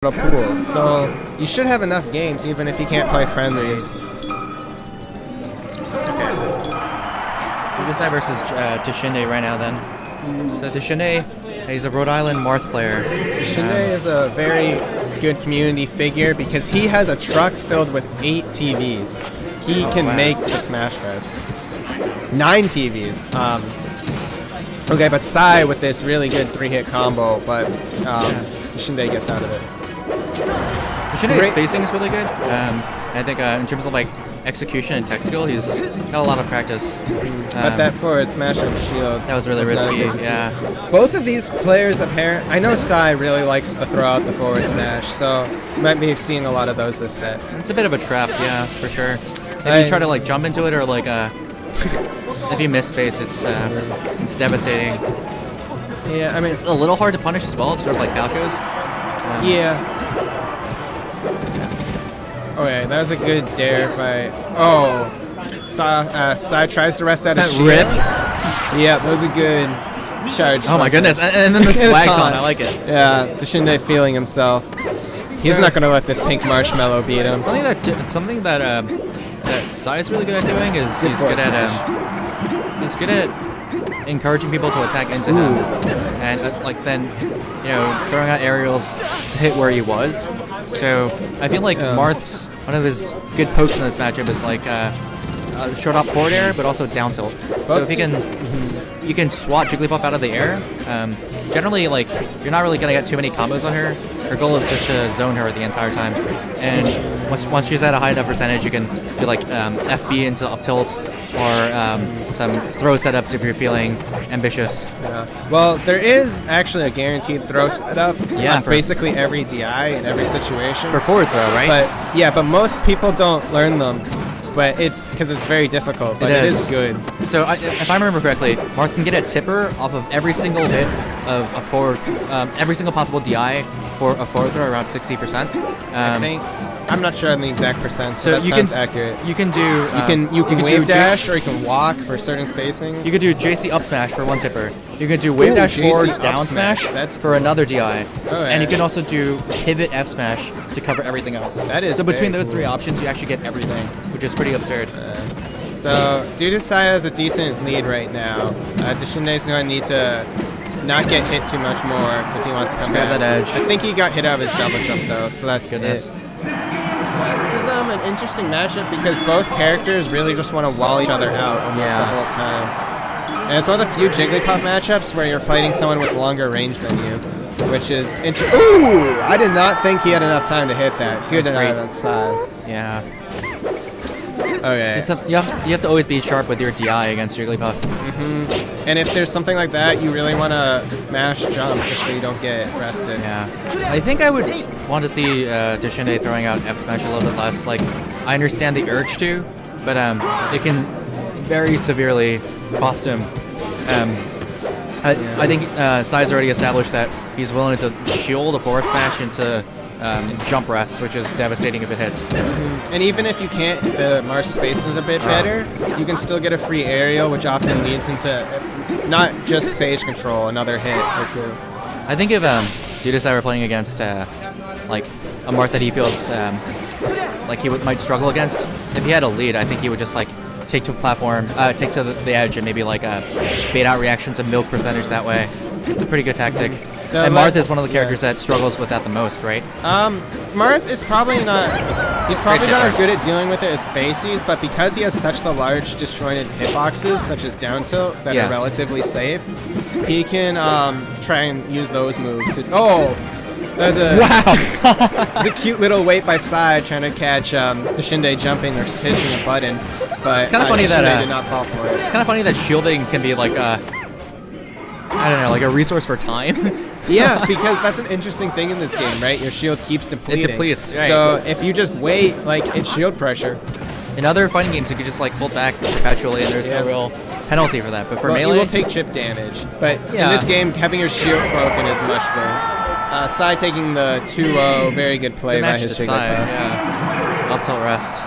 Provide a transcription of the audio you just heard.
pools, so you should have enough games even if you can't play friendlies. Okay. Dudutsai versus Tichinde right now then. So Tichinde, he's a Rhode Island Marth player. Tichinde is a very good community figure because he has a truck filled with 8 TVs. He can make the Smash Fest. 9 TVs. Okay, but Sai with this really good 3-hit combo, but Tichinde gets out of it. Tishinde's spacing is really good. I think in terms of like execution and tech skill, he's got a lot of practice. But that forward smash on shield. That was really risky. Yeah. Both of these players, I know Sai really likes to throw out the forward smash, so you might be seeing a lot of those this set. It's a bit of a trap, yeah, for sure. If you try to like jump into it or like if you miss space, it's devastating. Yeah, I mean it's a little hard to punish as well, sort of like Falco's. Yeah. Okay, that was a good dare by. Oh, Sai tries to rest out a shield. Rip. Yeah, that was a good charge. Oh my goodness, and then the swag taunt, I like it. Yeah, Tichinde feeling himself. He's not going to let this pink marshmallow beat him. Something that Sai's really good at doing is he's good at encouraging people to attack into him, and like then throwing out aerials to hit where he was. So I feel like Marth's one of his good pokes in this matchup is like short up forward air, but also down tilt. So if he can, you can swat Jigglypuff out of the air. Generally, like you're not really gonna get too many combos on her. Her goal is just to zone her the entire time. And once she's at a high enough percentage, you can do like FB into up tilt or some throw setups if you're feeling ambitious. Yeah. Well, there is actually a guaranteed throw setup on basically every DI in every situation. For forward throw, right? But most people don't learn them. But it's because it's very difficult, but it is good. So if I remember correctly, Marth can get a tipper off of every single hit of a forward, every single possible DI for a forward throw around 60%. I think. I'm not sure on the exact percent, so that sounds accurate. You can do you can wave dash or you can walk for certain spacings. You could do JC up smash for one tipper. You can do wave dash forward down smash for another DI. And you can also do pivot F smash to cover everything else. That is so between those 3 options, you actually get everything, which is pretty absurd. So Dudutsai has a decent lead right now. Tishinde's going to need to not get hit too much more if he wants to come back. That edge. I think he got hit out of his double jump though, so that's goodness. This is an interesting matchup because both characters really just want to wall each other out almost the whole time. And it's one of the few Jigglypuff matchups where you're fighting someone with longer range than you, which is interesting. Ooh! I did not think he had enough time to hit that. Good enough on that side. Yeah. Okay. You have to always be sharp with your DI against Jigglypuff. And if there's something like that, you really want to mash jump just so you don't get rested. Yeah. I think I would want to see Tichinde throwing out F smash a little bit less. Like, I understand the urge to, but it can very severely cost him. I think Sai's already established that he's willing to shield a forward smash into jump rest, which is devastating if it hits. And even if you can't, if the Marth space is a bit better, you can still get a free aerial, which often leads into not just stage control, another hit or 2. I think if Dudutsai were playing against like a Marth that he feels like he might struggle against, if he had a lead, I think he would just like take to platform, take to the edge, and maybe like bait out reactions and milk percentage that way. It's a pretty good tactic. And Marth is one of the characters that struggles with that the most, right? Marth is probably not. He's probably not as good at dealing with it as Spaceys, but because he has such the large disjointed hitboxes, such as down tilt, that are relatively safe, he can try and use those moves to. Oh, that's a that's a cute little wait by Sai trying to catch Tichinde jumping or hitching a button, but it's kind of funny that did not fall for it. It's kind of funny that shielding can be like I don't know, like a resource for time. Yeah, because that's an interesting thing in this game, right? Your shield keeps depleting. It depletes, right. So if you just wait, like, it's shield pressure. In other fighting games, you could just, like, hold back perpetually, and there's no real penalty for that. But for melee... you will take chip damage. But in this game, having your shield broken is much worse. Sai taking the 2-0, very good play by his Jigglypuff. Yeah. Up tilt rest.